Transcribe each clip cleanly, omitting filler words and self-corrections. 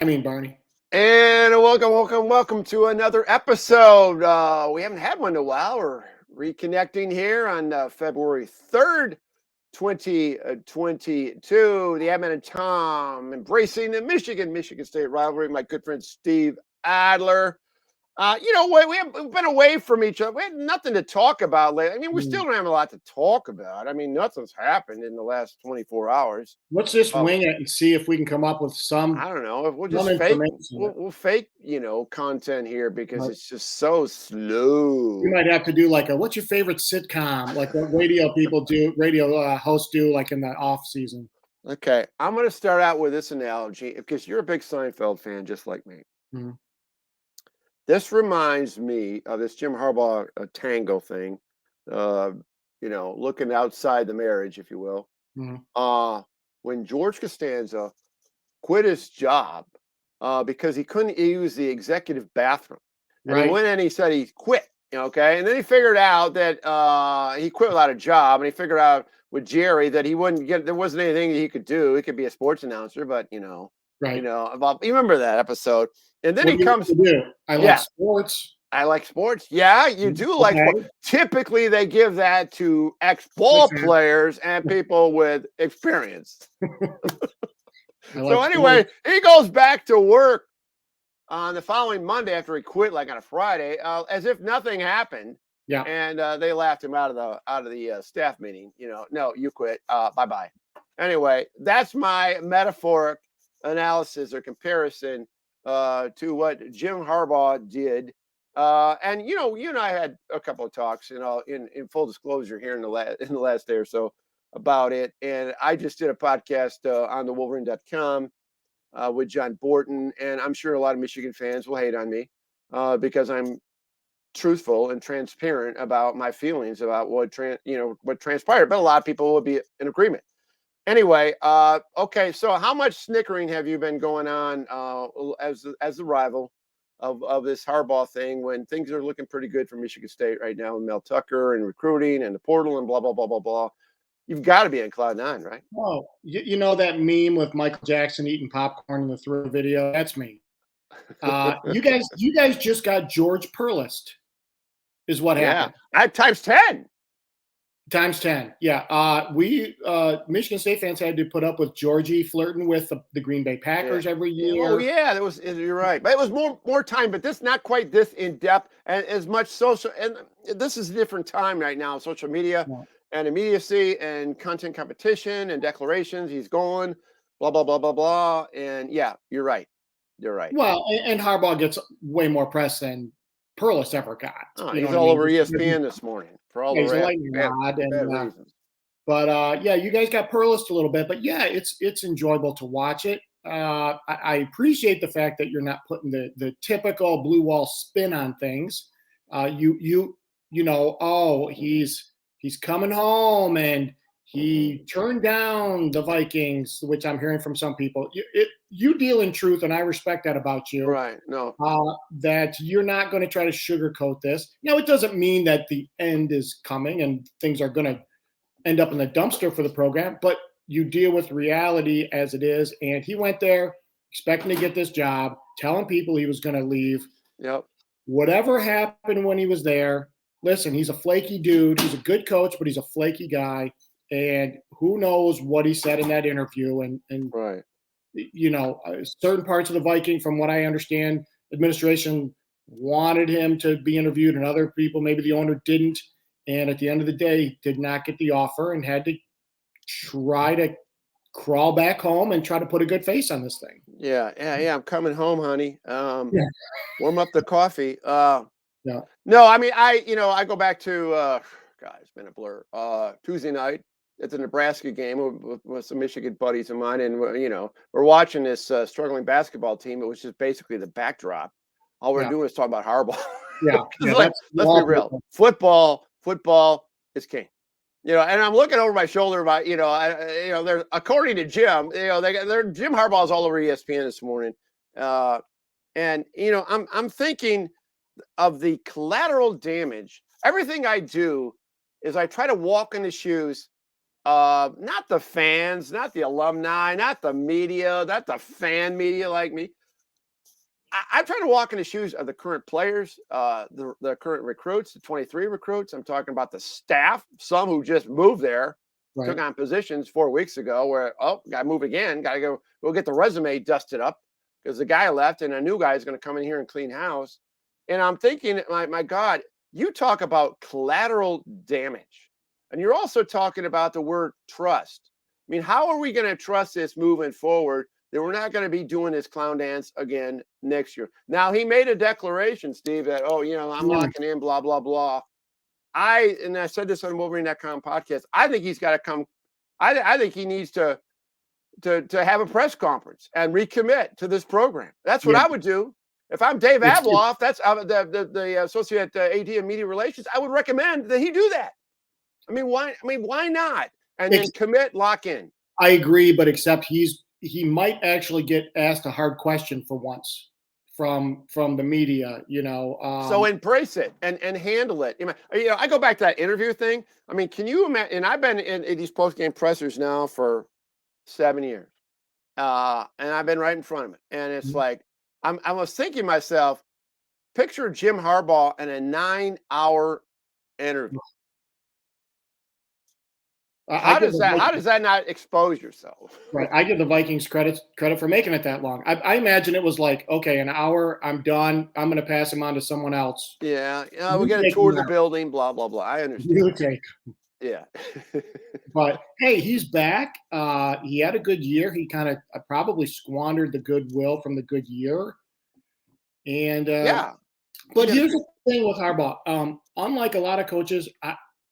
Barney. And welcome to another episode. We haven't had one in a while. We're reconnecting here on February 3rd, 2022. The Admin and Tom embracing the Michigan State rivalry. My good friend Steve Adler. We've been away from each other. We had nothing to talk about lately. I mean, we still don't have a lot to talk about. I mean, nothing's happened in the last 24 hours. Let's just wing it and see if we can come up with I some don't know if we'll just fake. information. We'll fake, content here because it's just so slow. We might have to do like what's your favorite sitcom? Like what radio people do, radio hosts do, like in the off season. Okay, I'm going to start out with this analogy because you're a big Seinfeld fan, just like me. Mm-hmm. This reminds me of this Jim Harbaugh tango thing. Looking outside the marriage, if you will. Mm-hmm. When George Costanza quit his job because he couldn't use the executive bathroom. And he went in and he said he quit. Okay. And then he figured out that he quit without a job. And he figured out with Jerry that he wouldn't get, there wasn't anything that he could do. He could be a sports announcer, but you remember that episode. And then he comes. I like sports. I like sports. Yeah, you do like sports. Typically, they give that to ex-ball players and people with experience. So anyway, he goes back to work on the following Monday after he quit, like on a Friday, as if nothing happened. Yeah, and they laughed him out of the staff meeting. No, you quit. Bye. Anyway, that's my metaphoric analysis or comparison to what Jim Harbaugh did. And you and I had a couple of talks, in full disclosure here in the last day or so about it. And I just did a podcast on the Wolverine.com with John Borton, and I'm sure a lot of Michigan fans will hate on me because I'm truthful and transparent about my feelings about what transpired. But a lot of people will be in agreement. Anyway, okay. So how much snickering have you been going on as the rival of this Harbaugh thing when things are looking pretty good for Michigan State right now with Mel Tucker and recruiting and the portal and blah, blah, blah, blah, blah. You've got to be on cloud nine, right? Oh, you know that meme with Michael Jackson eating popcorn in the Thriller video? That's me. You guys just got George Perlist is what happened. Yeah, times 10. Times 10. Yeah. We Michigan State fans had to put up with Georgie flirting with the Green Bay Packers every year. Oh yeah, you're right. But it was more time, but this not quite this in depth and as much social, and this is a different time right now, social media and immediacy and content competition and declarations. He's going, blah, blah, blah, blah, blah. And yeah, you're right. You're right. Well, and Harbaugh gets way more press than Perlis ever got. He's all over ESPN this morning for all the reasons. But you guys got Perlis a little bit, but yeah, it's enjoyable to watch it. I appreciate the fact that you're not putting the typical blue wall spin on things. He's coming home and he turned down the Vikings, which I'm hearing from some people. You deal in truth, and I respect that about you. Right. No. That you're not going to try to sugarcoat this. Now, it doesn't mean that the end is coming and things are going to end up in the dumpster for the program, but you deal with reality as it is. And he went there expecting to get this job, telling people he was going to leave. Yep. Whatever happened when he was there, listen, he's a flaky dude. He's a good coach, but he's a flaky guy. And who knows what he said in that interview. And right. Certain parts of the Viking, from what I understand, administration wanted him to be interviewed and other people, maybe the owner didn't. And at the end of the day, did not get the offer and had to try to crawl back home and try to put a good face on this thing. Yeah. I'm coming home, honey. Warm up the coffee. Yeah. No, I mean, I go back to, it's been a blur. Tuesday night, it's a Nebraska game with some Michigan buddies of mine. And, we're watching this struggling basketball team. It was just basically the backdrop. All we're doing is talk about Harbaugh. Yeah. Let's be real. Football is king. And I'm looking over my shoulder about, they're, according to Jim, Jim Harbaugh's all over ESPN this morning. And I'm thinking of the collateral damage. Everything I do is I try to walk in the shoes of not the fans, not the alumni, not the media, not the fan media like me, I'm trying to walk in the shoes of the current players, the current recruits, the 23 recruits. I'm talking about the staff, some who just moved there, Right. took on positions 4 weeks ago where, got to move again, got to go get the resume dusted up because the guy left and a new guy is going to come in here and clean house. And I'm thinking, my God, you talk about collateral damage. And you're also talking about the word trust. I mean, how are we going to trust this moving forward that we're not going to be doing this clown dance again next year? Now, he made a declaration, Steve, that, I'm locking in, blah, blah, blah. I said this on Wolverine.com podcast. I think he's got to come. I think he needs to have a press conference and recommit to this program. That's what I would do. If I'm Dave Avloff, that's the associate AD of media relations, I would recommend that he do that. I mean, why not? And then commit, lock in. I agree, but except he might actually get asked a hard question for once from the media, So embrace it and handle it. I go back to that interview thing. I mean, can you imagine? And I've been in these post-game pressers now for 7 years. And I've been right in front of it. And it's like, I was thinking to myself, picture Jim Harbaugh in a 9-hour interview. How does that not expose yourself? Right. I give the Vikings credit for making it that long. I imagine it was like, okay, an hour, I'm done. I'm going to pass him on to someone else. Yeah. We got to tour the building, blah, blah, blah. I understand. You take. Yeah. But hey, he's back. He had a good year. He kind of probably squandered the goodwill from the good year. And but here's the thing with Harbaugh. Unlike a lot of coaches,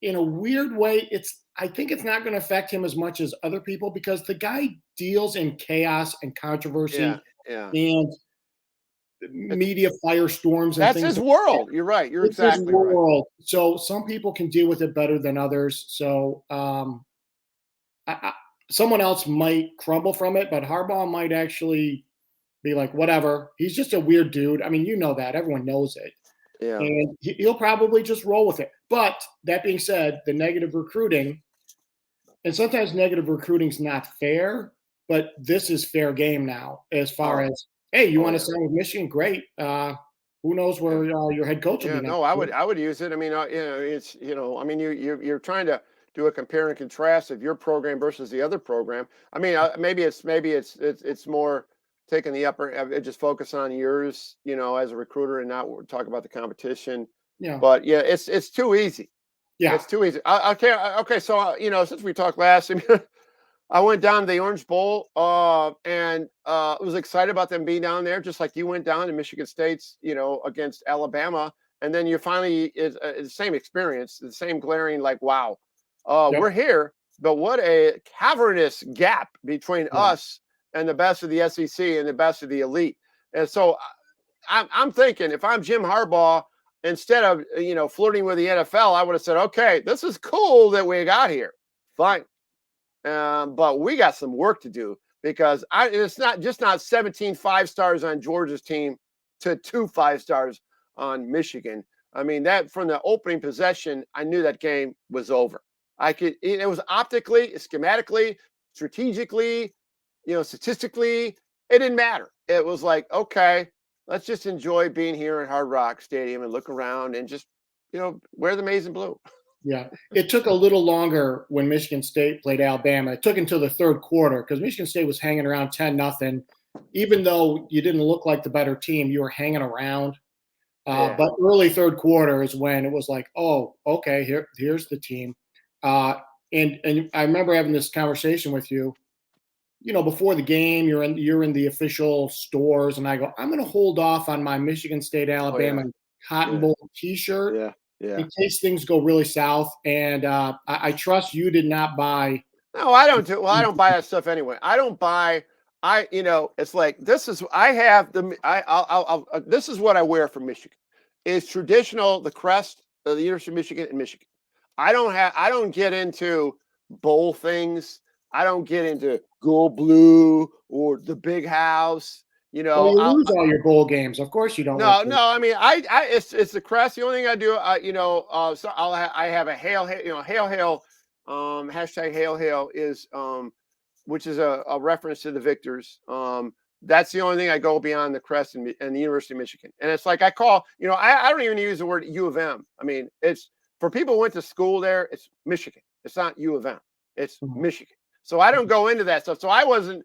in a weird way, I think it's not going to affect him as much as other people because the guy deals in chaos and controversy and media firestorms. That's his world. You're right. You're exactly right. So some people can deal with it better than others. So someone else might crumble from it, but Harbaugh might actually be like, whatever. He's just a weird dude. I mean, you know that. Everyone knows it. Yeah. And he'll probably just roll with it. But that being said, the negative recruiting, and sometimes negative recruiting is not fair, but this is fair game now as far as, hey, you want to sign with Michigan? Great. Who knows where your head coach will be next? No, I would use it. I mean, it's, I mean, you're trying to do a compare and contrast of your program versus the other program. I mean, maybe it's more taking the upper, just focus on yours, as a recruiter and not talk about the competition. Yeah. But yeah, it's too easy. Yeah, it's too easy. Okay. So since we talked last, I went down to the Orange Bowl and was excited about them being down there, just like you went down to Michigan State's, against Alabama, and then you finally is the same experience, the same glaring like, wow, we're here, but what a cavernous gap between us and the best of the SEC and the best of the elite. And so I'm thinking, if I'm Jim Harbaugh, instead of flirting with the NFL, I would have said, okay, this is cool that we got here, fine, but we got some work to do because it's not 17 5-stars on Georgia's team to 2 5-stars on Michigan. I mean, that from the opening possession, I knew that game was over. It was optically, schematically, strategically, statistically, it didn't matter. It was like, okay, let's just enjoy being here at Hard Rock Stadium and look around and just, wear the maize and blue. Yeah. It took a little longer when Michigan State played Alabama. It took until the third quarter because Michigan State was hanging around 10-0. Even though you didn't look like the better team, you were hanging around. But early third quarter is when it was like, oh, okay, here's the team. And I remember having this conversation with you, before the game, you're in the official stores, and I go, I'm going to hold off on my Michigan State Alabama Cotton Bowl T-shirt in case things go really south. And I trust you did not buy. No, I don't do. Well, I don't buy that stuff anyway. I don't buy. It's like this is. I have the. I'll this is what I wear from Michigan. It's traditional. The crest of the University of Michigan in Michigan. I don't get into bowl things. I don't get into Go Blue or the Big House. Well, you lose all your bowl games. Of course you don't. No. I mean, it's the crest. The only thing I do, so I have a hail, hashtag hail is, which is a reference to the victors. That's the only thing I go beyond the crest and the University of Michigan. And it's like I call, I don't even use the word U of M. I mean, it's for people who went to school there, it's Michigan. It's not U of M. It's Michigan. So I don't go into that stuff. So I wasn't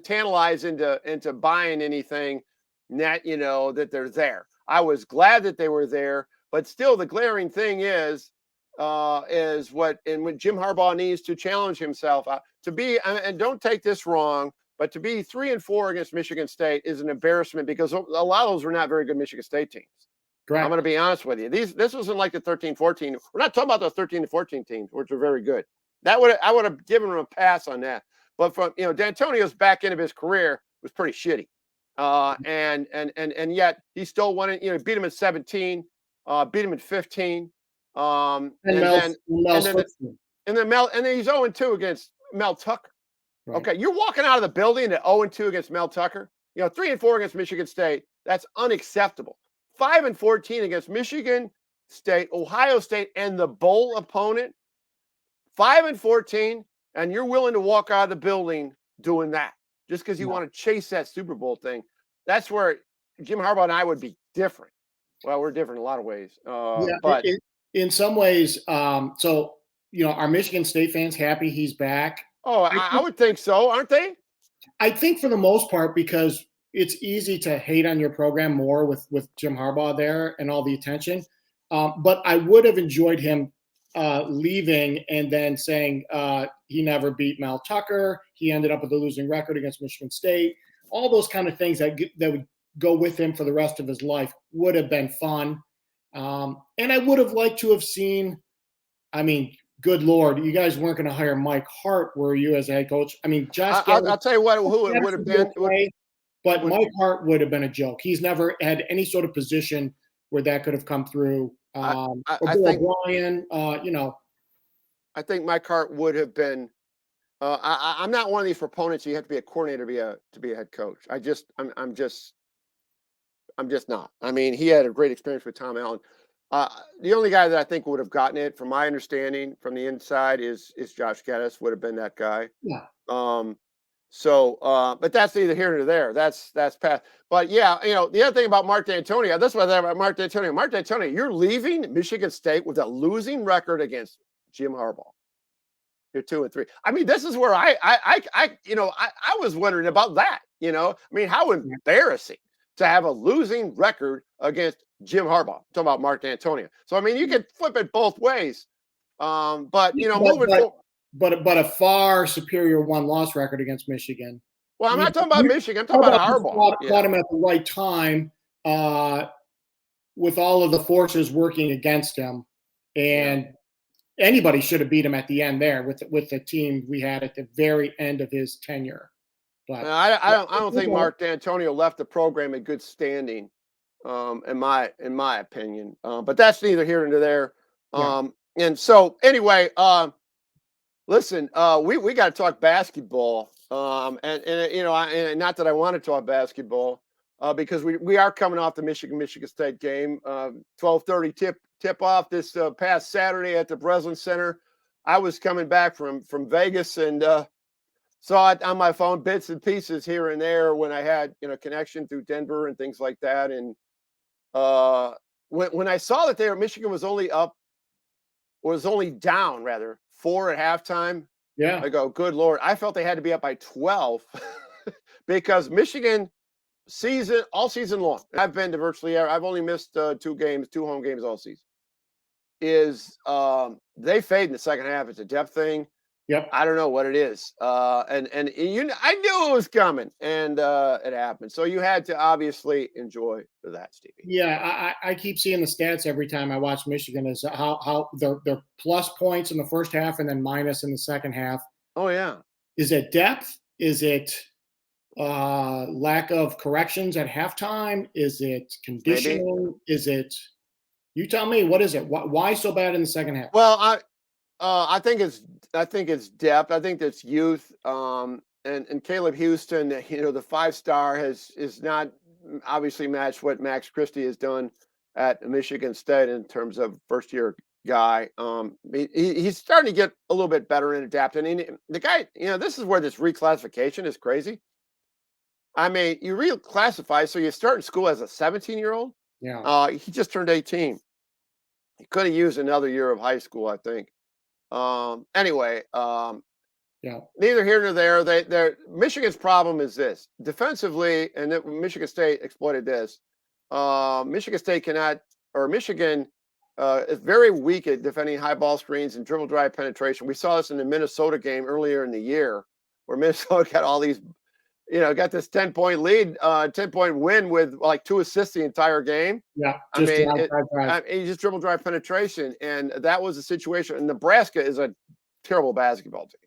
tantalized into buying anything that, that they're there. I was glad that they were there, but still the glaring thing is what Jim Harbaugh needs to challenge himself to be, and don't take this wrong, but to be 3-4 against Michigan State is an embarrassment because a lot of those were not very good Michigan State teams. Correct. I'm going to be honest with you. This wasn't like the 13-14. We're not talking about those 13-14 teams, which are very good. I would have given them a pass on that. But from D'Antonio's back end of his career was pretty shitty. And yet he still won it. Beat him at 17, beat him at 15. And then he's 0-2 against Mel Tucker. Right. Okay, you're walking out of the building at 0-2 against Mel Tucker. 3-4 against Michigan State. That's unacceptable. 5-14 against Michigan State, Ohio State, and the bowl opponent. 5-14, and you're willing to walk out of the building doing that just because you want to chase that Super Bowl thing. That's where Jim Harbaugh and I would be different. Well, we're different in a lot of ways. But in some ways, so are Michigan State fans happy he's back? Oh, I would think so, aren't they? I think for the most part, because it's easy to hate on your program more with Jim Harbaugh there and all the attention. But I would have enjoyed him leaving and then saying he never beat Mel Tucker. He ended up with a losing record against Michigan State. All those kind of things that would go with him for the rest of his life would have been fun. And I would have liked to have seen, good Lord, you guys weren't going to hire Mike Hart, were you, as a head coach? Josh. I'll tell you who it would have been. But Mike Hart would have been a joke. He's never had any sort of position where that could have come through. I think Brian, I think Mike Hart would have been. I'm not one of these proponents. You have to be a coordinator to be a head coach. I'm just not. He had a great experience with Tom Allen. The only guy that I think would have gotten it, from my understanding, from the inside, is Josh Geddes. Would have been that guy. Yeah. But that's neither here nor there. That's past. But yeah, the other thing about Mark D'Antonio, that's what I thought about Mark D'Antonio. Mark D'Antonio, you're leaving Michigan State with a losing record against Jim Harbaugh. You're 2-3. This is where I was wondering about that. How embarrassing to have a losing record against Jim Harbaugh. I'm talking about Mark D'Antonio. So you could flip it both ways. But moving forward. But a far superior one-loss record against Michigan. Well, I'm not talking about Michigan. I'm talking about Harbaugh. Caught him at the right time with all of the forces working against him. And anybody should have beat him at the end there with the team we had at the very end of his tenure. But I don't think Mark D'Antonio left the program in good standing, in my opinion. But that's neither here nor there. And so anyway, listen, we got to talk basketball, and not that I want to talk basketball, because we are coming off the Michigan State game, 12:30 tip off this past Saturday at the Breslin Center. I was coming back from Vegas and saw it on my phone, bits and pieces here and there when I had connection through Denver and things like that. And when I saw that Michigan was only down rather 4 at halftime. Yeah. I go, good Lord. I felt they had to be up by 12 because Michigan all season long, I've been to I've only missed 2 home games all season, they fade in the second half. It's a depth thing. Yep. I don't know what it is. I knew it was coming, and it happened. So you had to obviously enjoy that, Stevie. Yeah, I keep seeing the stats every time I watch Michigan is how they're plus points in the first half and then minus in the second half. Oh yeah. Is it depth? Is it lack of corrections at halftime? Is it conditioning? Maybe. Is it? You tell me. What is it? Why so bad in the second half? Well, I think it's depth. I think it's youth. And Caleb Houston, the 5-star is not obviously matched what Max Christie has done at Michigan State in terms of first-year guy. He's starting to get a little bit better and adapt. And the guy, this is where this reclassification is crazy. I mean, you reclassify, so you start in school as a 17-year-old. Yeah. He just turned 18. He could have used another year of high school, I think. Anyway, Yeah. neither here nor there. Michigan's problem is this defensively, and Michigan State exploited this. Michigan State cannot, or Michigan is very weak at defending high ball screens and dribble drive penetration. We saw this in the Minnesota game earlier in the year, where Minnesota got all these, got this 10-point lead, 10-point win with like 2 assists the entire game. Yeah. I mean, he just dribble drive penetration, and that was the situation. And Nebraska is a terrible basketball team.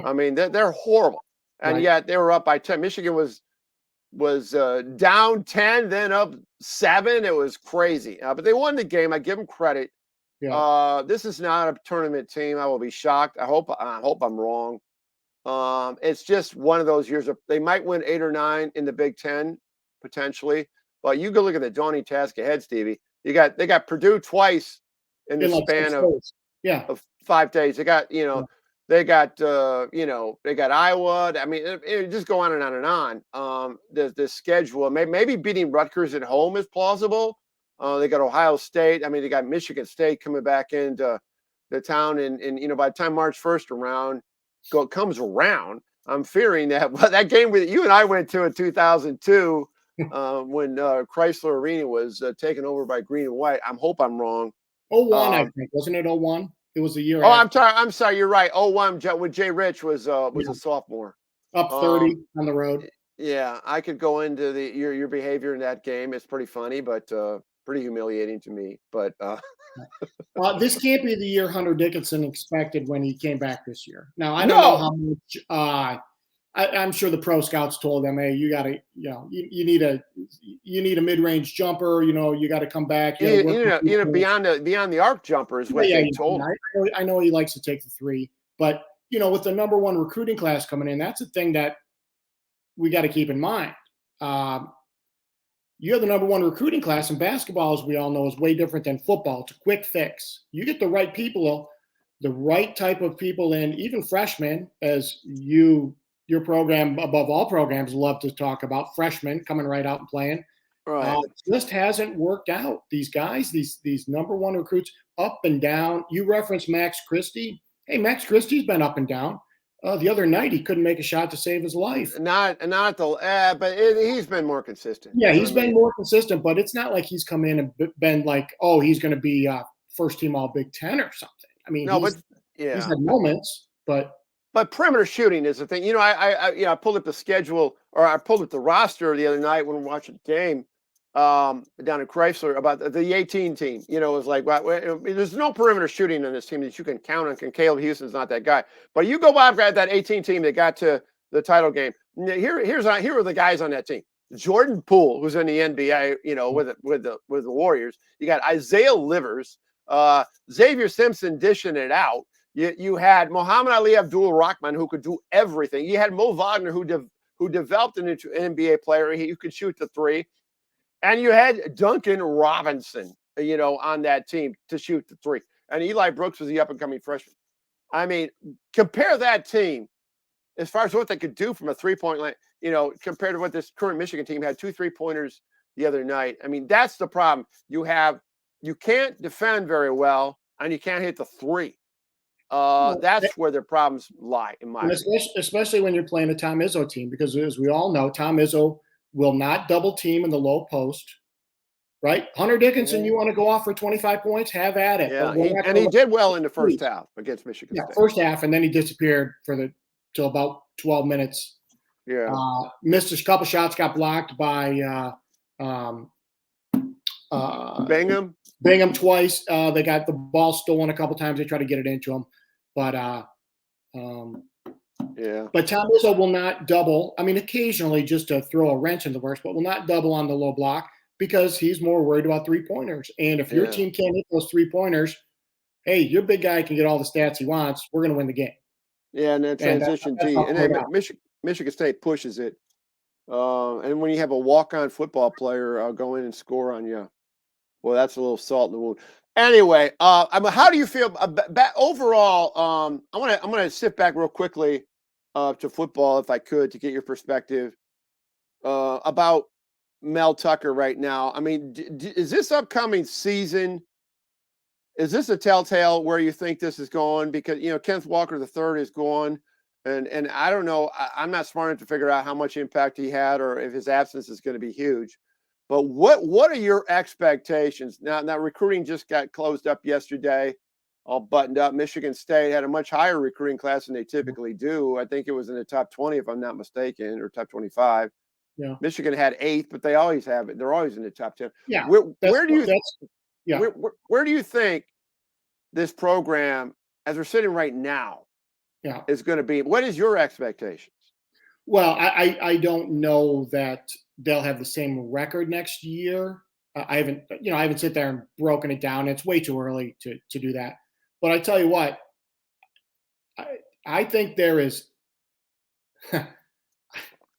I mean, they're horrible, and yet they were up by 10. Michigan was down 10, then up 7. It was crazy, but they won the game. I give them credit. Yeah. This is not a tournament team. I will be shocked. I hope I'm wrong. It's just one of those years. They might win 8 or 9 in the Big Ten potentially, but you go look at the daunting task ahead, Stevie. They got Purdue twice in the span of 5 days. They got they got they got Iowa. I mean, it just go on and on and on. The schedule, maybe beating Rutgers at home is plausible. They got Ohio State. I mean, they got Michigan State coming back into the town, and by the time March 1st comes around, I'm fearing that game that you and I went to in 2002 when Chrysler Arena was taken over by Green and White. I hope I'm wrong. 01, I think, wasn't it 01? It was a year. Oh, I'm sorry. You're right. 01 when Jay Rich was a sophomore. Up 30 on the road. Yeah, I could go into your behavior in that game. It's pretty funny, but pretty humiliating to me. But this can't be the year Hunter Dickinson expected when he came back this year. Now I don't know how much. I'm sure the pro scouts told them, "Hey, you got to, you need a mid-range jumper. You got to come back. Beyond the arc jumper is what they told him." I know he likes to take the 3, but with the number 1 recruiting class coming in, that's a thing that we got to keep in mind. You have the number 1 recruiting class in basketball, as we all know, is way different than football. It's a quick fix. You get the right people, the right type of people in, even freshmen, as your program above all programs love to talk about, freshmen coming right out and playing. Right. Just hasn't worked out. These guys, these number 1 recruits, up and down. You referenced Max Christie. Hey, Max Christie's been up and down. The other night, he couldn't make a shot to save his life. But he's been more consistent. Yeah, he's been more consistent, but it's not like he's come in and been like, oh, he's going to be first team All Big Ten or something. I mean, he's had moments, but perimeter shooting is the thing. I pulled up the schedule, or I pulled up the roster the other night when we were watching the game down in Chrysler about the 18 team. It was like, there's no perimeter shooting on this team that you can count on. Caleb Houston's not that guy. But you go back at that 18 team that got to the title game. Here are the guys on that team. Jordan Poole, who's in the NBA, with the Warriors. You got Isaiah Livers, Xavier Simpson dishing it out. You had Muhammad Ali Abdul-Rahman, who could do everything. You had Mo Wagner, who developed into an NBA player. He could shoot the 3. And you had Duncan Robinson, on that team to shoot the 3. And Eli Brooks was the up-and-coming freshman. I mean, compare that team as far as what they could do from a 3-point line, compared to what this current Michigan team had, 2 3-pointers the other night. I mean, that's the problem. You can't defend very well, and you can't hit the 3. That's where their problems lie, in my opinion. Especially when you're playing a Tom Izzo team, because as we all know, Tom Izzo will not double team in the low post, right? Hunter Dickinson, you want to go off for 25 points, have at it. Yeah, he did well in the first half against Michigan State. First half, and then he disappeared till about 12 minutes. Yeah, missed a couple shots, got blocked by Bingham twice. They got the ball stolen a couple times. They tried to get it into him, but But Tom Izzo will not double. I mean, occasionally just to throw a wrench in the works, but will not double on the low block because he's more worried about 3-pointers. And if your team can't hit those 3-pointers, hey, your big guy can get all the stats he wants. We're going to win the game. Yeah, and then transition D. And then Michigan State pushes it. And when you have a walk-on football player go in and score on you, well, that's a little salt in the wound. Anyway, how do you feel overall? I'm gonna sit back real quickly to football, if I could, to get your perspective. about Mel Tucker right now. I mean, is this upcoming season? Is this a telltale where you think this is going? Because Kenneth Walker III is gone, and I don't know. I'm not smart enough to figure out how much impact he had, or if his absence is going to be huge. But what are your expectations now? Now recruiting just got closed up yesterday, all buttoned up. Michigan State had a much higher recruiting class than they typically do. I think it was in the top 20, if I'm not mistaken, or top 25. Yeah. Michigan had 8th, but they always have it. They're always in the top 10. Yeah. Where do you think this program, as we're sitting right now, is going to be? What is your expectations? Well, I don't know that they'll have the same record next year. I haven't sit there and broken it down. It's way too early to do that. But I tell you what, I think there is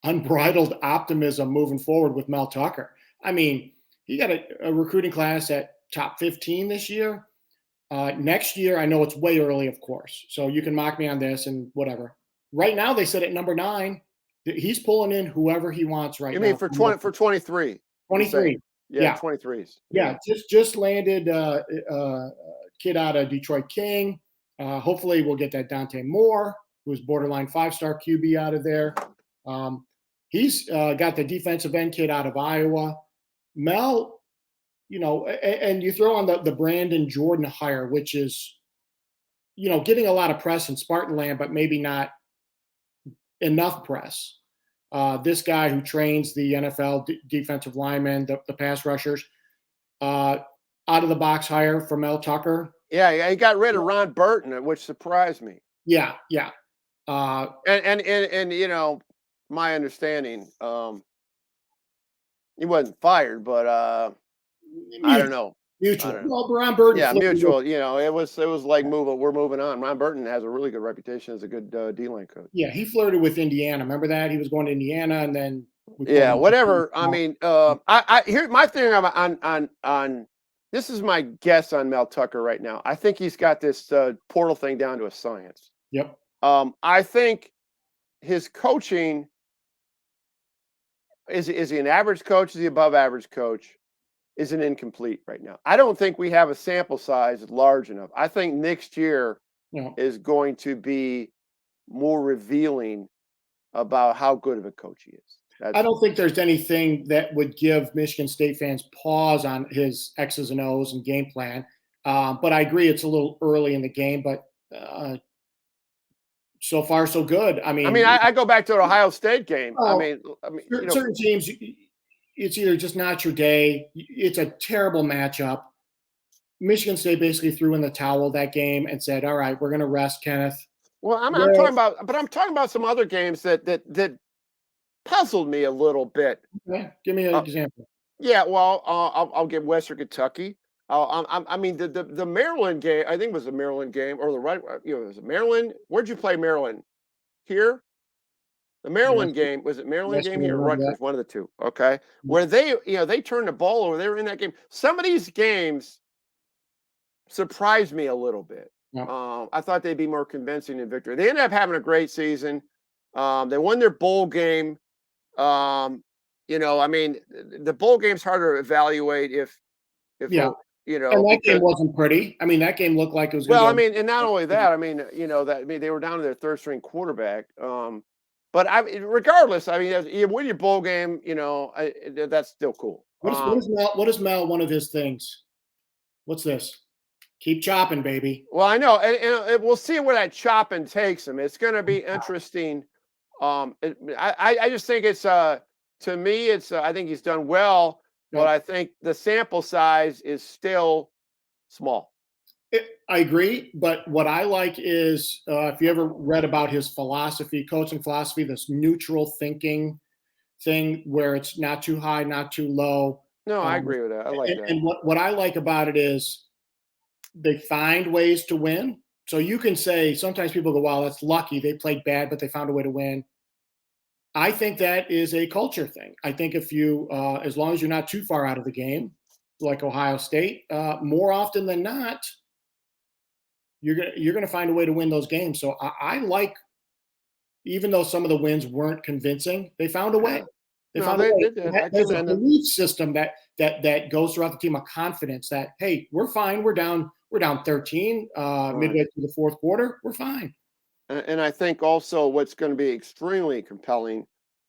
unbridled optimism moving forward with Mel Tucker. I mean, he got a recruiting class at top 15 this year. Next year, I know it's way early, of course. So you can mock me on this and whatever. Right now, they said at number 9, he's pulling in whoever he wants right now. You mean for 23? 23. Yeah, 23s. Yeah, just landed a kid out of Detroit King. Hopefully, we'll get that Dante Moore, who's borderline 5-star QB out of there. He's got the defensive end kid out of Iowa. Mel, and you throw on the Brandon Jordan hire, which is, getting a lot of press in Spartanland, but maybe not enough press. This guy who trains the NFL defensive linemen, the pass rushers, out of the box hire for Mel Tucker. Yeah, he got rid of Ron Burton, which surprised me. Yeah. And my understanding, he wasn't fired, but I don't know. Mutual. Well, Ron Burton. Yeah, mutual. It was like we're moving on. Ron Burton has a really good reputation as a good D-line coach. Yeah, he flirted with Indiana. Remember that? He was going to Indiana, and then whatever. I mean, here my theory on this is my guess on Mel Tucker right now. I think he's got this portal thing down to a science. Yep. I think his coaching is he an average coach? Is he above average coach? Is an incomplete right now. I don't think we have a sample size large enough. I think next year is going to be more revealing about how good of a coach he is. I don't think there's anything that would give Michigan State fans pause on his X's and O's and game plan. But I agree it's a little early in the game, but so far so good. I mean, I go back to the Ohio State game. Certain teams, it's either just not your day. It's a terrible matchup. Michigan State basically threw in the towel that game and said, "All right, we're going to rest Kenneth." Well, I'm talking about some other games that puzzled me a little bit. Okay. Give me an example. Yeah, well, I'll give Western Kentucky. The Maryland game. I think it was the Maryland game or was it Maryland? Where'd you play Maryland? Here. The Maryland game, was it Maryland game here or Rutgers? One of the two. Okay. Where they turned the ball over. They were in that game. Some of these games surprised me a little bit. Yeah. I thought they'd be more convincing in victory. They ended up having a great season. They won their bowl game. The bowl game's harder to evaluate if and that game wasn't pretty. I mean, that game looked like it was. And not only that, they were down to their 3rd-string quarterback. But regardless, you win your bowl game, that's still cool. What is Mel? One of his things. What's this? Keep chopping, baby. Well, I know, and we'll see where that chopping takes him. It's going to be interesting. I just think it's to me, I think he's done well, but I think the sample size is still small. I agree, but what I like is if you ever read about his coaching philosophy, this neutral thinking thing where it's not too high, not too low. No, I agree with that. I like that. And what I like about it is they find ways to win. So you can say sometimes people go, "Wow, that's lucky. They played bad, but they found a way to win." I think that is a culture thing. I think if you, as long as you're not too far out of the game, like Ohio State, more often than not, you're gonna find a way to win those games. So I like, even though some of the wins weren't convincing, they found a way. They No, found a way. they did. I There's a commend them. belief system that goes throughout the team, of confidence that, hey, we're fine. We're down 13 midway through the fourth quarter. We're fine. And I think also what's going to be extremely compelling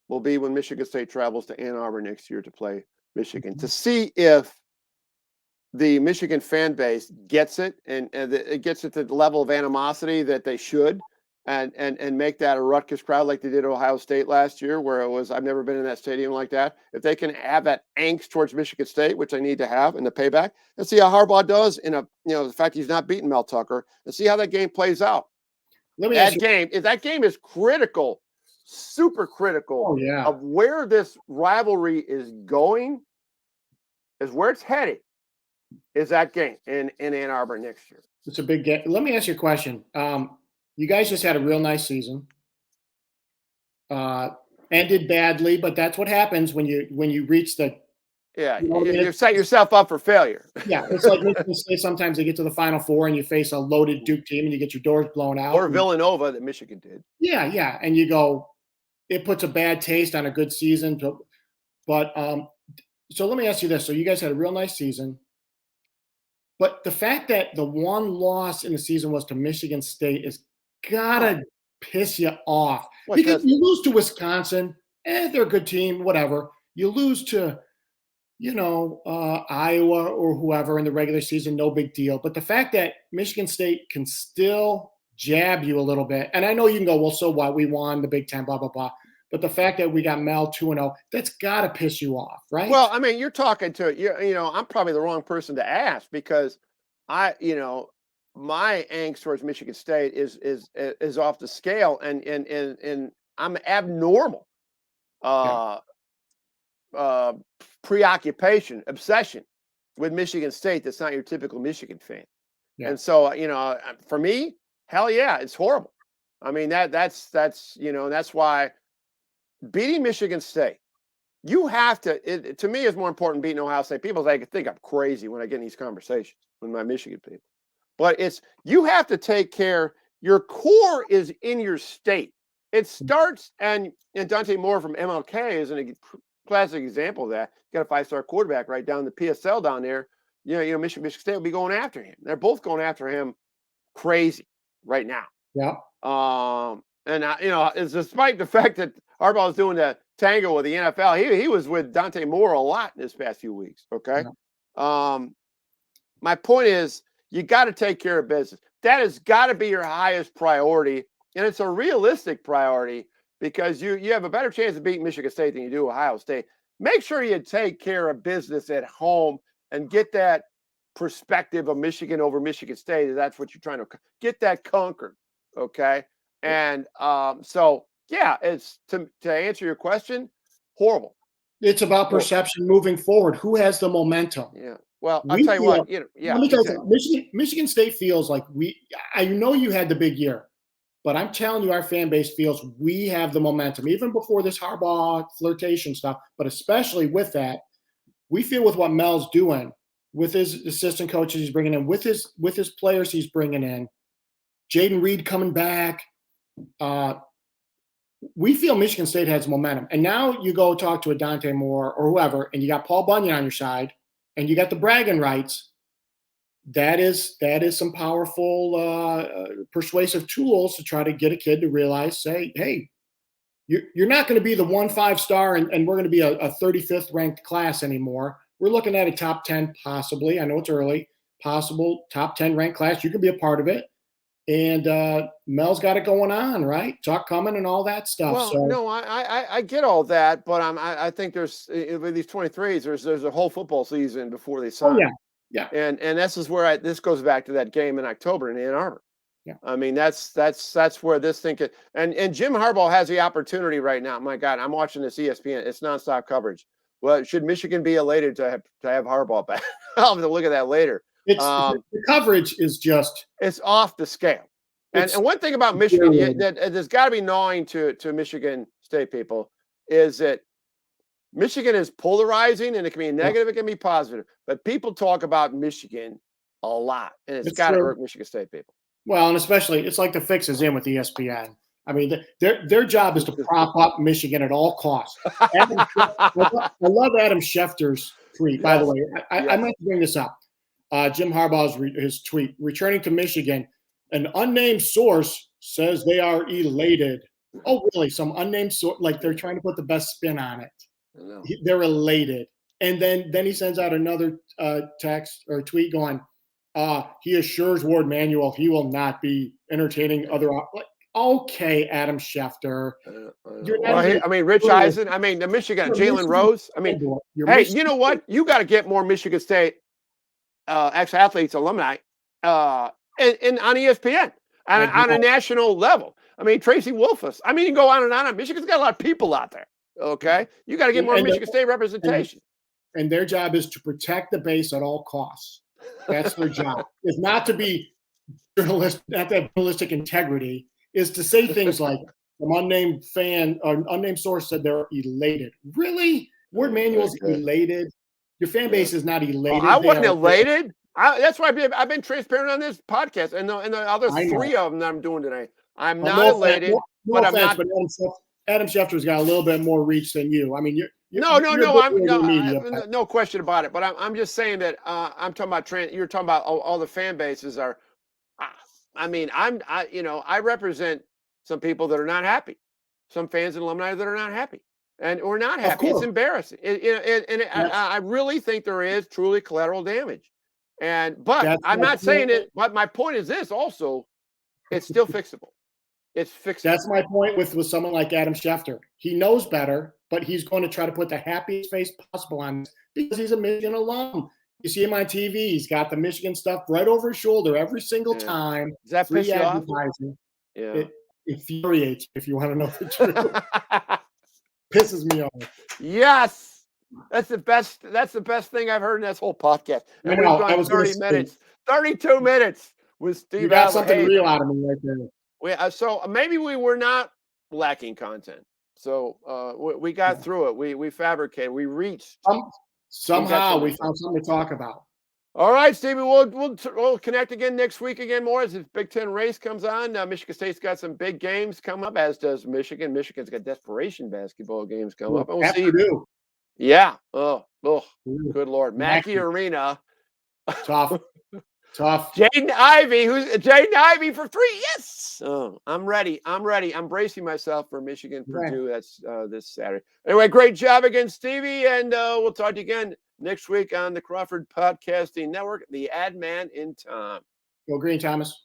will be when Michigan State travels to Ann Arbor next year to play Michigan, to see if the Michigan fan base gets it and it gets it to the level of animosity that they should, and make that a ruckus crowd like they did at Ohio State last year, where it was, I've never been in that stadium like that. If they can have that angst towards Michigan State, which they need to have in the payback, and see how Harbaugh does in the fact he's not beating Mel Tucker, and see how that game plays out. Let me ask you. That game is critical, super critical Oh, yeah. of where this rivalry is going, is where it's headed, is that game in Ann Arbor next year. It's a big game. Let me ask you a question. You guys just had a real nice season. Ended badly, but that's what happens when you reach the. Yeah, you set yourself up for failure. Yeah, it's like Michigan State. Sometimes they get to the Final Four and you face a loaded Duke team and you get your doors blown out. Or Villanova that Michigan did. Yeah, and you go, it puts a bad taste on a good season. But so let me ask you this: so you guys had a real nice season, but the fact that the one loss in the season was to Michigan State is gotta piss you off, because you lose to Wisconsin. They're a good team, whatever. You lose to, Iowa or whoever in the regular season, no big deal. But the fact that Michigan State can still jab you a little bit, and I know you can go, well, so what? We won the Big Ten, blah, blah, blah. But the fact that we got Mel 2-0, that's got to piss you off, right? Well, I mean, you're talking to, I'm probably the wrong person to ask, because my angst towards Michigan State is off the scale, and I'm abnormal. Preoccupation, obsession with Michigan State that's not your typical Michigan fan. Yeah. And so, for me, hell yeah, it's horrible. I mean, that's why beating Michigan State, you have to, to me, is more important beating Ohio State. People think I'm crazy when I get in these conversations with my Michigan people. But you have to take care. Your core is in your state. It starts, and Dante Moore from MLK is a classic example of that. You got a 5-star quarterback right down the PSL down there. Michigan State will be going after him. They're both going after him crazy right now. Yeah. It's despite the fact that Harbaugh is doing the tango with the NFL, he was with Dante Moore a lot in this past few weeks. Okay. Yeah. My point is, you got to take care of business. That has got to be your highest priority. And it's a realistic priority, because you have a better chance of beating Michigan State than you do Ohio State. Make sure you take care of business at home and get that perspective of Michigan over Michigan State. That's what you're trying to get that conquered. Okay. And so, yeah, it's to answer your question, horrible. It's about perception moving forward. Who has the momentum? Yeah. Well, I'll tell you what, Let me tell you, Michigan State feels like I know you had the big year, but I'm telling you, our fan base feels we have the momentum, even before this Harbaugh flirtation stuff, but especially with that, we feel with what Mel's doing, with his assistant coaches he's bringing in, with his players he's bringing in, Jaden Reed coming back, we feel Michigan State has momentum. And now you go talk to a Dante Moore or whoever, and you got Paul Bunyan on your side, and you got the bragging rights. That is some powerful persuasive tools to try to get a kid to realize, say, hey, you're not going to be the 5-star and we're going to be a 35th ranked class anymore. We're looking at a top 10, possibly. I know it's early, possible top 10 ranked class. You can be a part of it. And Mel's got it going on, right? Talk coming and all that stuff. Well, no, I get all that, but I think there's with these 23s, there's a whole football season before they sign. Oh, yeah. And this is where this goes back to that game in October in Ann Arbor. Yeah. I mean, that's where this thing could, and Jim Harbaugh has the opportunity right now. My God, I'm watching this ESPN. It's nonstop coverage. Well, should Michigan be elated to have Harbaugh back? I'll have to look at that later. The coverage is just, it's off the scale. And one thing about Michigan that there's got to be gnawing to Michigan State people is that Michigan is polarizing, and it can be negative, it can be positive. But people talk about Michigan a lot, and it's got to hurt Michigan State people. Well, and especially, it's like the fix is in with ESPN. I mean, their job is to prop up Michigan at all costs. I love Adam Schefter's tweet, by the way. I meant to bring this up. Jim Harbaugh's his tweet, returning to Michigan, an unnamed source says they are elated. Oh, really? Some unnamed source, like they're trying to put the best spin on it. They're elated. And then he sends out another text or tweet going, he assures Ward Manuel he will not be entertaining other. Okay, Adam Schefter. Rich Eisen. The Michigan, Jalen Rose. Hey, you know what? You got to get more Michigan State ex-athletes, alumni, on ESPN on a national level. Tracy Wolfus. You can go on and on. Michigan's got a lot of people out there. Okay, you got to get more Michigan State representation. And their job is to protect the base at all costs. That's their job. It's not to be journalistic, not to have journalistic integrity. Is to say things like some unnamed fan or unnamed source said they're elated. Really? Ward Manuel's elated. Your fan base is not elated. I wasn't elated. That's why I've been transparent on this podcast and the other three of them that I'm doing today. I'm not elated, but I'm not. But Adam Schefter's got a little bit more reach than you. No question about it. But I'm just saying that I'm talking about you're talking about all the fan bases are. I represent some people that are not happy, some fans and alumni that are not happy, and we're not happy. It's embarrassing. I really think there is truly collateral damage, but I'm not saying it. But my point is this: also, it's still fixable. It's fixable. That's my point with someone like Adam Schefter. He knows better, but he's going to try to put the happiest face possible on this because he's a Michigan alum. You see him on TV. He's got the Michigan stuff right over his shoulder every single time. Does that piss you off? Yeah. It infuriates if you want to know the truth. Pisses me off. Yes. That's the best thing I've heard in this whole podcast. And we've gone 30 minutes. 32 minutes with Steve. You got something real out of me right there. So maybe we were not lacking content. So we got through it. We fabricated. We reached. Somehow we found something to talk about. All right, Stevie, we'll connect again next week more as the Big Ten race comes on. Michigan State's got some big games coming up, as does Michigan. Michigan's got desperation basketball games coming up. And we'll see you. Yeah. Oh, good Lord. Mackey Arena. Tough. Jaden Ivey for 3. Yes. Oh, I'm ready. I'm bracing myself for Michigan Purdue. That's this Saturday. Anyway, great job again, Stevie. And we'll talk to you again next week on the Crawford Podcasting Network, the ad man in Tom. Go Green, Thomas.